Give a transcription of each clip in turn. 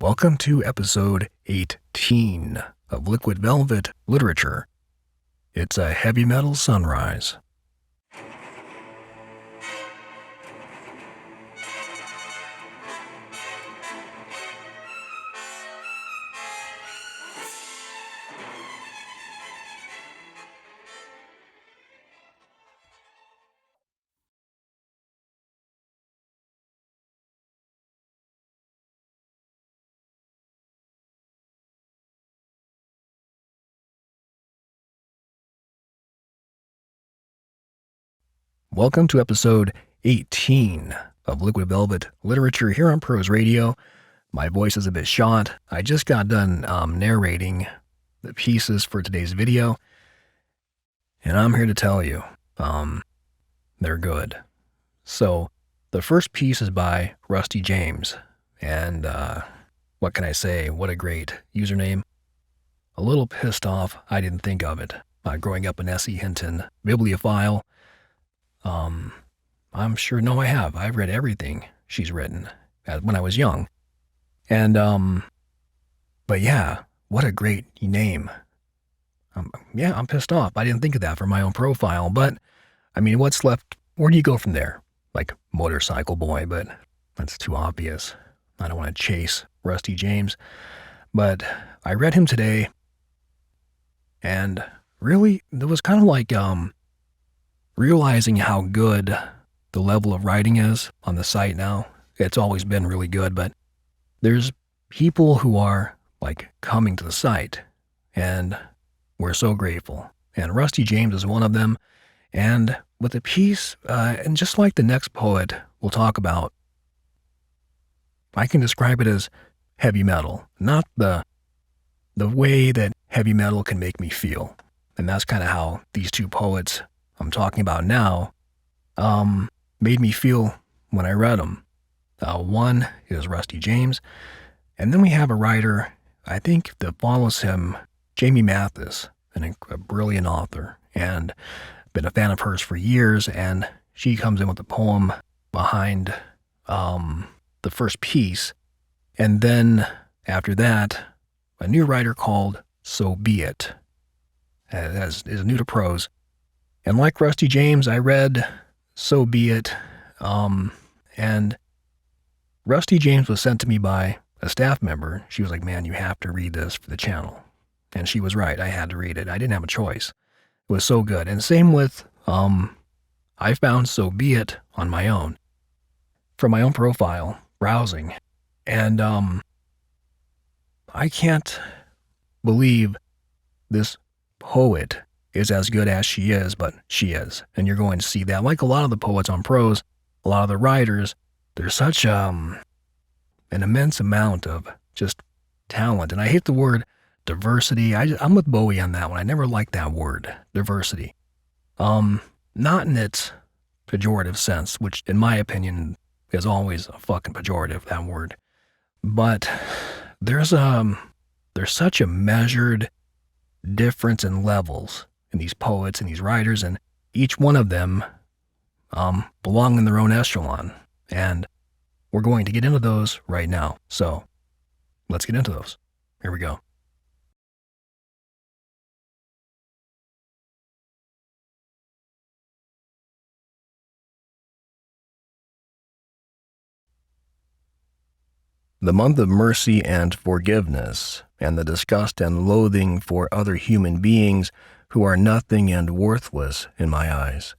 Welcome to episode 18 of Liquid Velvet Literature. It's a heavy metal sunrise. Welcome to episode 18 of Liquid Velvet Literature here on Prose Radio. My voice is a bit shot. I just got done narrating the pieces for today's video, and I'm here to tell you, they're good. So, the first piece is by RustyJames, and what can I say? What a great username. A little pissed off I didn't think of it. Growing up an S.E. Hinton bibliophile, I'm sure, no, I have. I've read everything she's written when I was young. And, but yeah, what a great name. Yeah, I'm pissed off. I didn't think of that for my own profile, but I mean, what's left? Where do you go from there? Like Motorcycle Boy, but that's too obvious. I don't want to chase RustyJames, but I read him today, and really, it was kind of like, realizing how good the level of writing is on the site now. It's always been really good, but there's people who are like coming to the site, and we're so grateful. And RustyJames is one of them. And with the piece, and just like the next poet we'll talk about, I can describe it as heavy metal, not the way that heavy metal can make me feel. And that's kind of how these two poets I'm talking about now made me feel when I read them. One is RustyJames, and then we have a writer, I think, that follows him, JaimeMathis, a brilliant author, and been a fan of hers for years, and she comes in with a poem behind the first piece, and then after that, a new writer called SoBit, is new to prose. And like RustyJames, I read SoBit, and RustyJames was sent to me by a staff member. She was like, man, you have to read this for the channel. And she was right. I had to read it. I didn't have a choice. It was so good. And same with, I found SoBit on my own, from my own profile, browsing. And I can't believe this poet is as good as she is, but she is. And you're going to see that. Like a lot of the poets on prose, a lot of the writers, there's such an immense amount of just talent. And I hate the word diversity. I'm with Bowie on that one. I never liked that word, diversity. Not in its pejorative sense, which in my opinion is always a fucking pejorative, that word. But there's such a measured difference in levels in these poets and these writers, and each one of them belong in their own echelon. And we're going to get into those right now. So let's get into those. Here we go. The month of mercy and forgiveness, and the disgust and loathing for other human beings who are nothing and worthless in my eyes.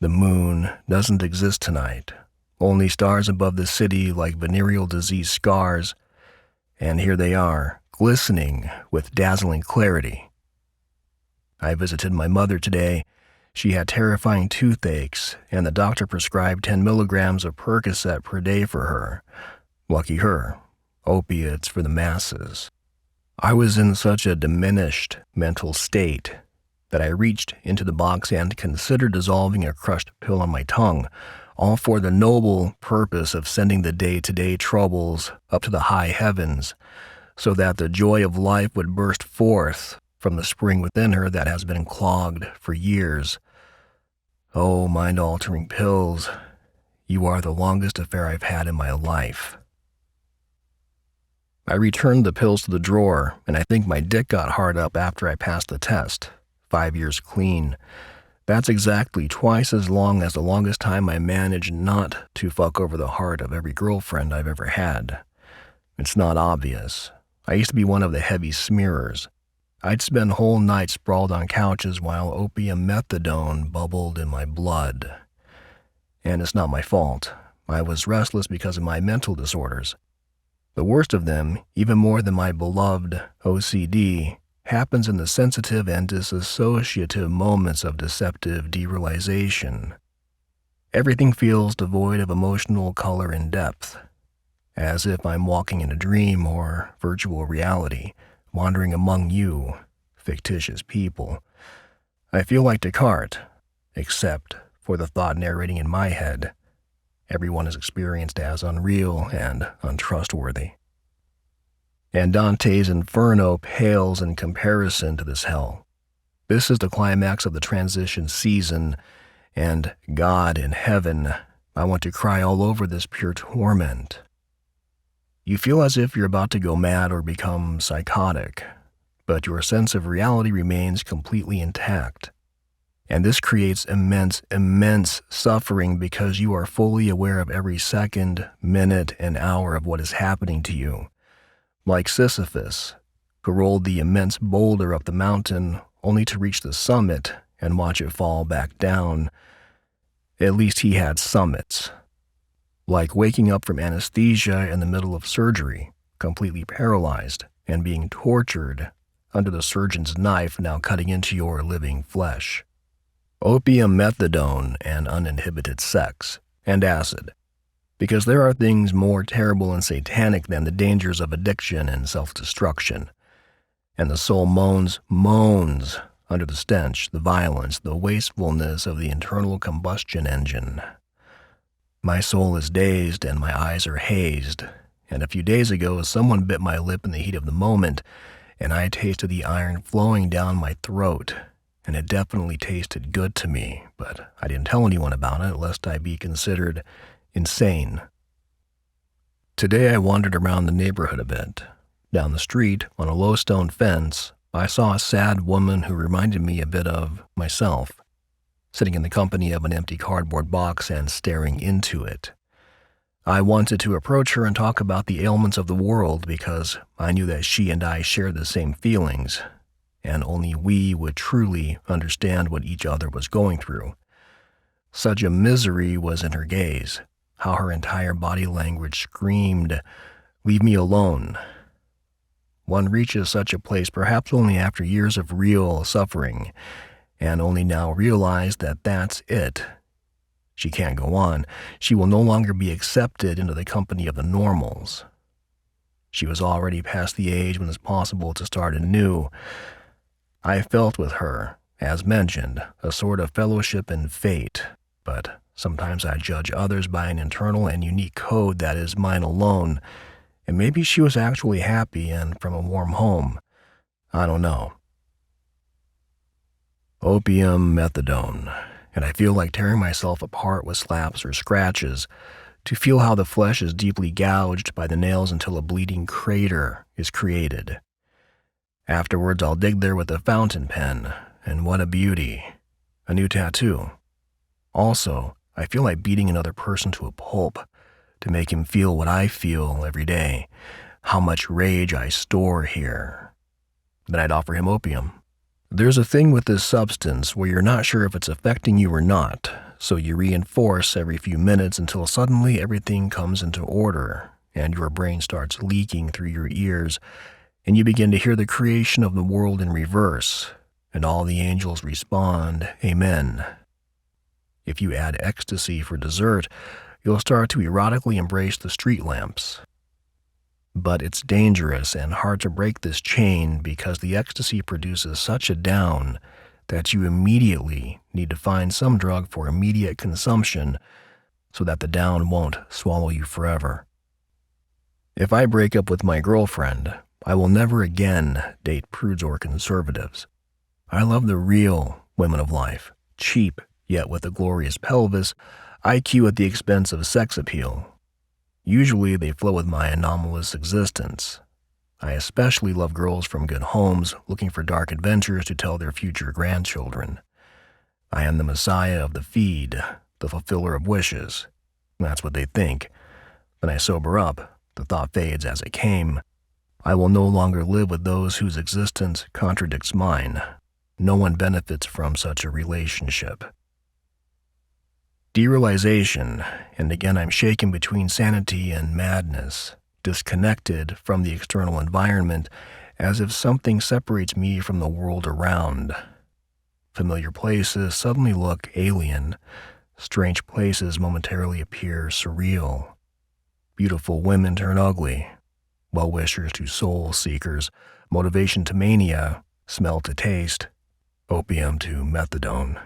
The moon doesn't exist tonight, only stars above the city like venereal disease scars, and here they are, glistening with dazzling clarity. I visited my mother today. She had terrifying toothaches, and the doctor prescribed 10 milligrams of Percocet per day for her. Lucky her. Opiates for the masses. I was in such a diminished mental state that I reached into the box and considered dissolving a crushed pill on my tongue, all for the noble purpose of sending the day-to-day troubles up to the high heavens, so that the joy of life would burst forth from the spring within her that has been clogged for years. Oh, mind-altering pills, you are the longest affair I've had in my life. I returned the pills to the drawer, and I think my dick got hard up after I passed the test. 5 years clean. That's exactly twice as long as the longest time I managed not to fuck over the heart of every girlfriend I've ever had. It's not obvious. I used to be one of the heavy smearers. I'd spend whole nights sprawled on couches while Opium-Methadone bubbled in my blood. And it's not my fault. I was restless because of my mental disorders. The worst of them, even more than my beloved OCD, happens in the sensitive and disassociative moments of deceptive derealization. Everything feels devoid of emotional color and depth, as if I'm walking in a dream or virtual reality, wandering among you, fictitious people. I feel like Descartes, except for the thought narrating in my head. Everyone is experienced as unreal and untrustworthy. And Dante's Inferno pales in comparison to this hell. This is the climax of the transition season, and God in heaven, I want to cry all over this pure torment. You feel as if you're about to go mad or become psychotic, but your sense of reality remains completely intact. And this creates immense suffering because you are fully aware of every second, minute, and hour of what is happening to you. Like Sisyphus, who rolled the immense boulder up the mountain only to reach the summit and watch it fall back down. At least he had summits. Like waking up from anesthesia in the middle of surgery, completely paralyzed and being tortured under the surgeon's knife now cutting into your living flesh. Opium-Methadone and uninhibited sex, and acid, because there are things more terrible and satanic than the dangers of addiction and self-destruction. And the soul moans under the stench, the violence, the wastefulness of the internal combustion engine. My soul is dazed and my eyes are hazed, and a few days ago someone bit my lip in the heat of the moment, and I tasted the iron flowing down my throat. And it definitely tasted good to me, but I didn't tell anyone about it lest I be considered insane. Today I wandered around the neighborhood a bit. Down the street, on a low stone fence, I saw a sad woman who reminded me a bit of myself, sitting in the company of an empty cardboard box and staring into it. I wanted to approach her and talk about the ailments of the world because I knew that she and I shared the same feelings, and only we would truly understand what each other was going through. Such a misery was in her gaze, how her entire body language screamed, "Leave me alone." One reaches such a place perhaps only after years of real suffering, and only now realize that that's it. She can't go on. She will no longer be accepted into the company of the normals. She was already past the age when it's possible to start anew. I felt with her, as mentioned, a sort of fellowship in fate, but sometimes I judge others by an internal and unique code that is mine alone, and maybe she was actually happy and from a warm home. I don't know. Opium-Methadone, and I feel like tearing myself apart with slaps or scratches, to feel how the flesh is deeply gouged by the nails until a bleeding crater is created. Afterwards, I'll dig there with a fountain pen, and what a beauty. A new tattoo. Also, I feel like beating another person to a pulp to make him feel what I feel every day, how much rage I store here. Then I'd offer him opium. There's a thing with this substance where you're not sure if it's affecting you or not, so you reinforce every few minutes until suddenly everything comes into order, and your brain starts leaking through your ears, and you begin to hear the creation of the world in reverse, and all the angels respond, Amen. If you add ecstasy for dessert, you'll start to erotically embrace the street lamps. But it's dangerous and hard to break this chain because the ecstasy produces such a down that you immediately need to find some drug for immediate consumption so that the down won't swallow you forever. If I break up with my girlfriend, I will never again date prudes or conservatives. I love the real women of life, cheap yet with a glorious pelvis, IQ at the expense of sex appeal. Usually they flow with my anomalous existence, I especially love girls from good homes looking for dark adventures to tell their future grandchildren. I am the messiah of the feed, the fulfiller of wishes. That's what they think. When I sober up, the thought fades as it came. I will no longer live with those whose existence contradicts mine. No one benefits from such a relationship. Derealization, and again I'm shaken between sanity and madness, disconnected from the external environment, as if something separates me from the world around. Familiar places suddenly look alien. Strange places momentarily appear surreal. Beautiful women turn ugly. Well-wishers to soul seekers, motivation to mania, smell to taste, opium to methadone.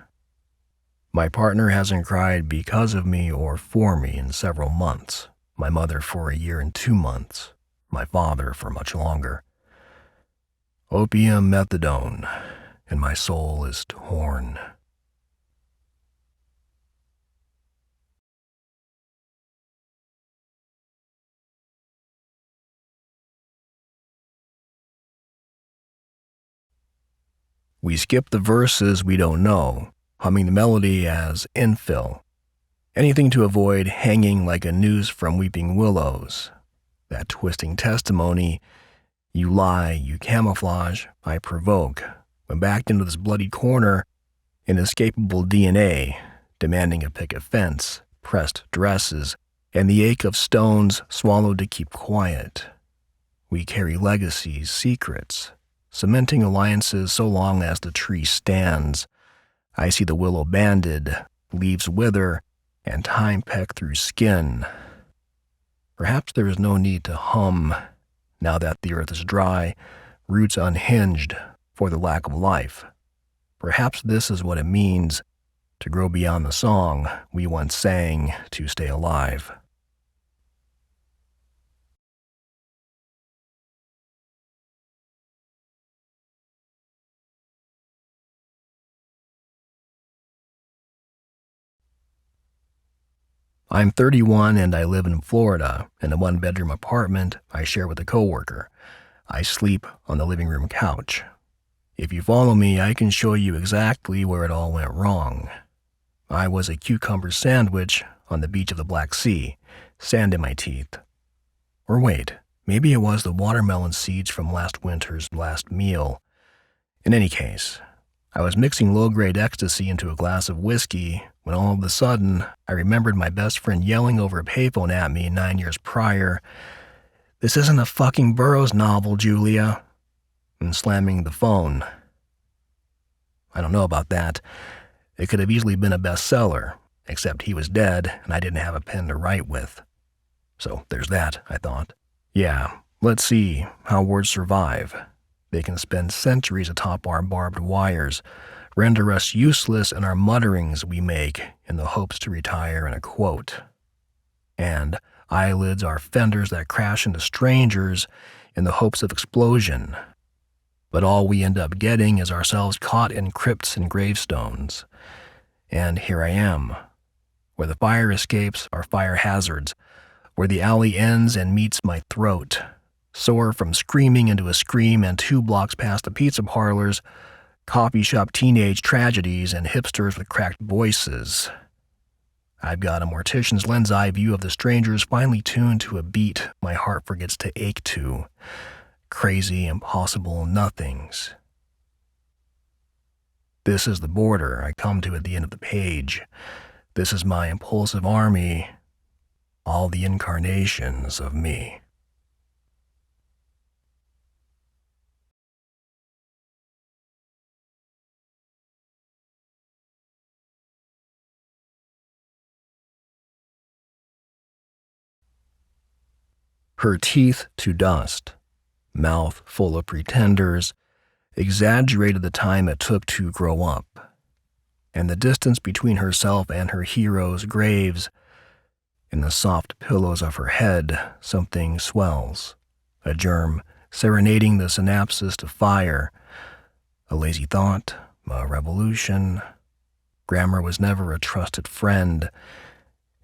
My partner hasn't cried because of me or for me in several months. My mother for a year and 2 months. My father for much longer. Opium-Methadone, and my soul is torn. We skip the verses we don't know, humming the melody as infill. Anything to avoid hanging like a noose from weeping willows. That twisting testimony, you lie, you camouflage, I provoke. When backed into this bloody corner, inescapable DNA, demanding a picket fence, pressed dresses, and the ache of stones swallowed to keep quiet. We carry legacies, secrets, cementing alliances so long as the tree stands. I see the willow banded, leaves wither, and time peck through skin. Perhaps there is no need to hum, now that the earth is dry, roots unhinged for the lack of life. Perhaps this is what it means to grow beyond the song we once sang to stay alive. I'm 31 and I live in Florida in a 1-bedroom apartment I share with a coworker. I sleep on the living room couch. If you follow me, I can show you exactly where it all went wrong. I was a cucumber sandwich on the beach of the Black Sea, sand in my teeth. Or wait, maybe it was the watermelon seeds from last winter's last meal. In any case, I was mixing low-grade ecstasy into a glass of whiskey when all of a sudden I remembered my best friend yelling over a payphone at me 9 years prior, "This isn't a fucking Burroughs novel, Julia," and slamming the phone. I don't know about that. It could have easily been a bestseller, except he was dead and I didn't have a pen to write with. So there's that, I thought. Yeah, let's see how words survive. They can spend centuries atop our barbed wires, render us useless in our mutterings we make in the hopes to retire in a quote. And eyelids are fenders that crash into strangers in the hopes of explosion. But all we end up getting is ourselves caught in crypts and gravestones. And here I am. Where the fire escapes are fire hazards, where the alley ends and meets my throat. Sore from screaming into a scream and 2 blocks past the pizza parlors, coffee shop teenage tragedies, and hipsters with cracked voices. I've got a mortician's lens eye view of the strangers finely tuned to a beat my heart forgets to ache to. Crazy, impossible nothings. This is the border I come to at the end of the page. This is my impulsive army, all the incarnations of me. Her teeth to dust, mouth full of pretenders, exaggerated the time it took to grow up, and the distance between herself and her heroes' graves. In the soft pillows of her head, something swells, a germ serenading the synapses to fire, a lazy thought, a revolution. Grammar was never a trusted friend,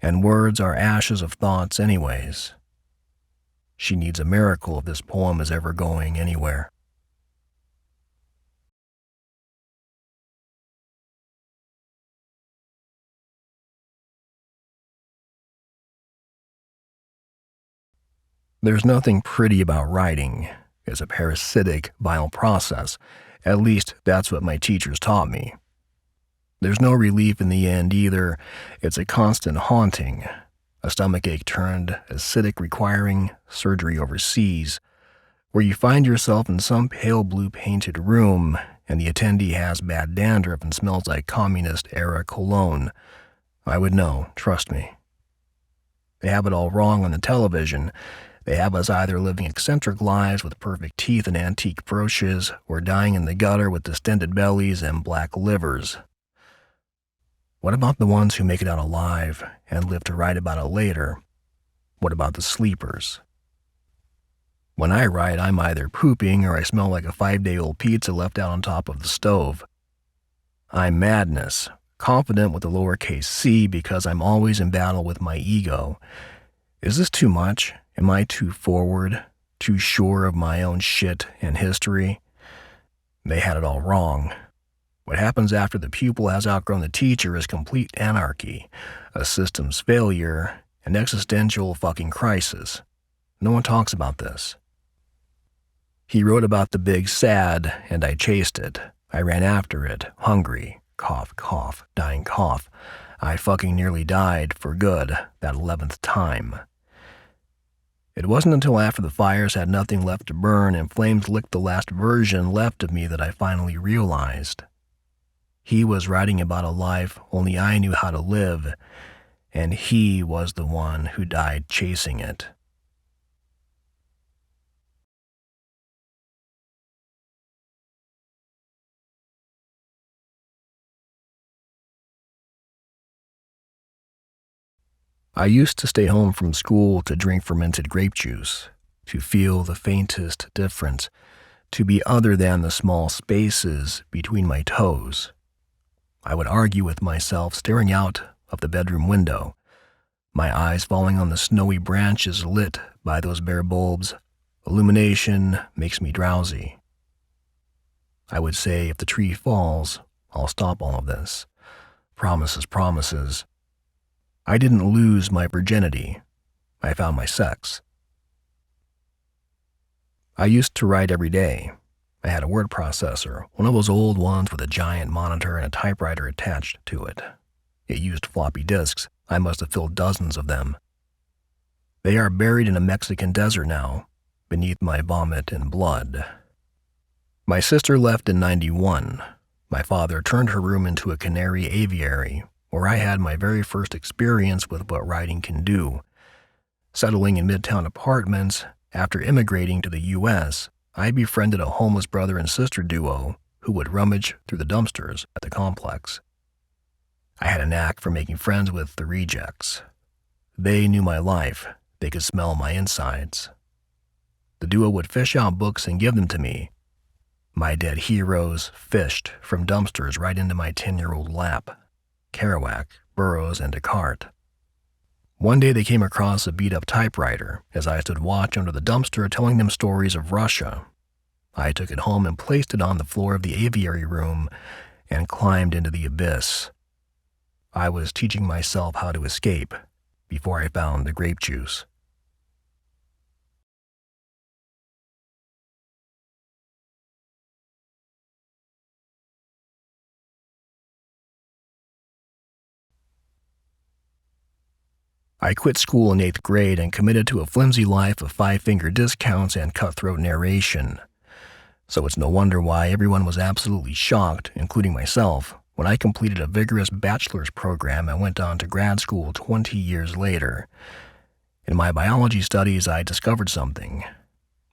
and words are ashes of thoughts anyways. She needs a miracle if this poem is ever going anywhere. There's nothing pretty about writing. It's a parasitic, vile process. At least, that's what my teachers taught me. There's no relief in the end either. It's a constant haunting. A stomachache turned acidic requiring surgery overseas, where you find yourself in some pale blue painted room and the attendee has bad dandruff and smells like communist-era cologne. I would know, trust me. They have it all wrong on the television. They have us either living eccentric lives with perfect teeth and antique brooches, or dying in the gutter with distended bellies and black livers. What about the ones who make it out alive and live to write about it later? What about the sleepers? When I write, I'm either pooping or I smell like a 5-day-old pizza left out on top of the stove. I'm madness, confident with a lowercase c because I'm always in battle with my ego. Is this too much? Am I too forward, too sure of my own shit and history? They had it all wrong. What happens after the pupil has outgrown the teacher is complete anarchy, a systems failure, an existential fucking crisis. No one talks about this. He wrote about the big sad, and I chased it. I ran after it, hungry, cough, cough, dying cough. I fucking nearly died for good that 11th time. It wasn't until after the fires had nothing left to burn and flames licked the last version left of me that I finally realized. He was writing about a life only I knew how to live, and he was the one who died chasing it. I used to stay home from school to drink fermented grape juice, to feel the faintest difference, to be other than the small spaces between my toes. I would argue with myself staring out of the bedroom window, my eyes falling on the snowy branches lit by those bare bulbs. Illumination makes me drowsy. I would say, if the tree falls, I'll stop all of this. Promises, promises. I didn't lose my virginity. I found my sex. I used to write every day. I had a word processor, one of those old ones with a giant monitor and a typewriter attached to it. It used floppy disks. I must have filled dozens of them. They are buried in a Mexican desert now, beneath my vomit and blood. My sister left in '91. My father turned her room into a canary aviary, where I had my very first experience with what writing can do. Settling in midtown apartments, after immigrating to the U.S., I befriended a homeless brother and sister duo who would rummage through the dumpsters at the complex. I had a knack for making friends with the rejects. They knew my life. They could smell my insides. The duo would fish out books and give them to me. My dead heroes fished from dumpsters right into my 10-year-old lap. Kerouac, Burroughs, and Descartes. One day they came across a beat-up typewriter as I stood watch under the dumpster telling them stories of Russia. I took it home and placed it on the floor of the aviary room and climbed into the abyss. I was teaching myself how to escape before I found the grape juice. I quit school in 8th grade and committed to a flimsy life of five-finger discounts and cutthroat narration. So it's no wonder why everyone was absolutely shocked, including myself, when I completed a vigorous bachelor's program and went on to grad school 20 years later. In my biology studies, I discovered something.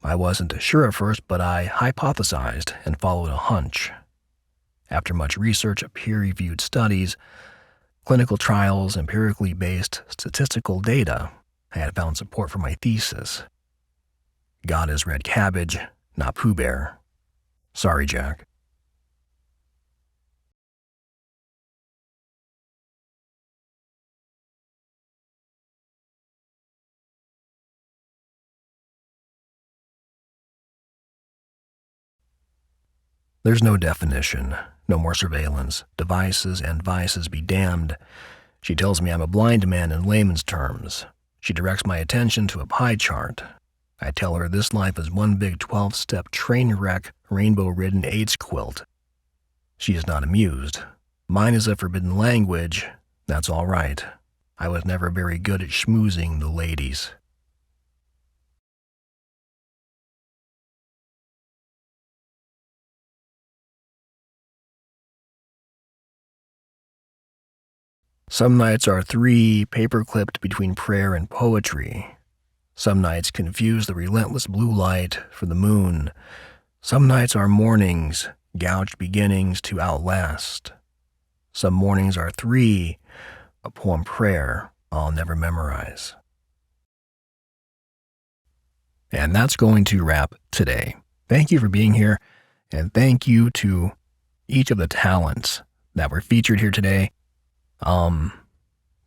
I wasn't sure at first, but I hypothesized and followed a hunch. After much research of peer-reviewed studies, clinical trials, empirically based statistical data, I had found support for my thesis. God is red cabbage, not Pooh Bear. Sorry, Jack. There's no definition, no more surveillance, devices and vices be damned. She tells me I'm a blind man in layman's terms. She directs my attention to a pie chart. I tell her this life is one big 12-step train wreck, rainbow-ridden AIDS quilt. She is not amused. Mine is a forbidden language. That's all right. I was never very good at schmoozing the ladies. Some nights are 3 paper-clipped between prayer and poetry. Some nights confuse the relentless blue light for the moon. Some nights are mornings, gouged beginnings to outlast. Some mornings are 3, a poem prayer I'll never memorize. And that's going to wrap today. Thank you for being here, and thank you to each of the talents that were featured here today.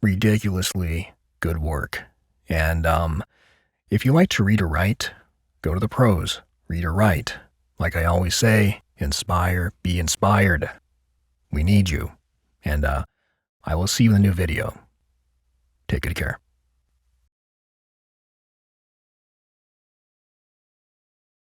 Ridiculously good work. And if you like to read or write, go to the pros, read or write. Like I always say, inspire, be inspired. We need you. And I will see you in the new video. Take good care.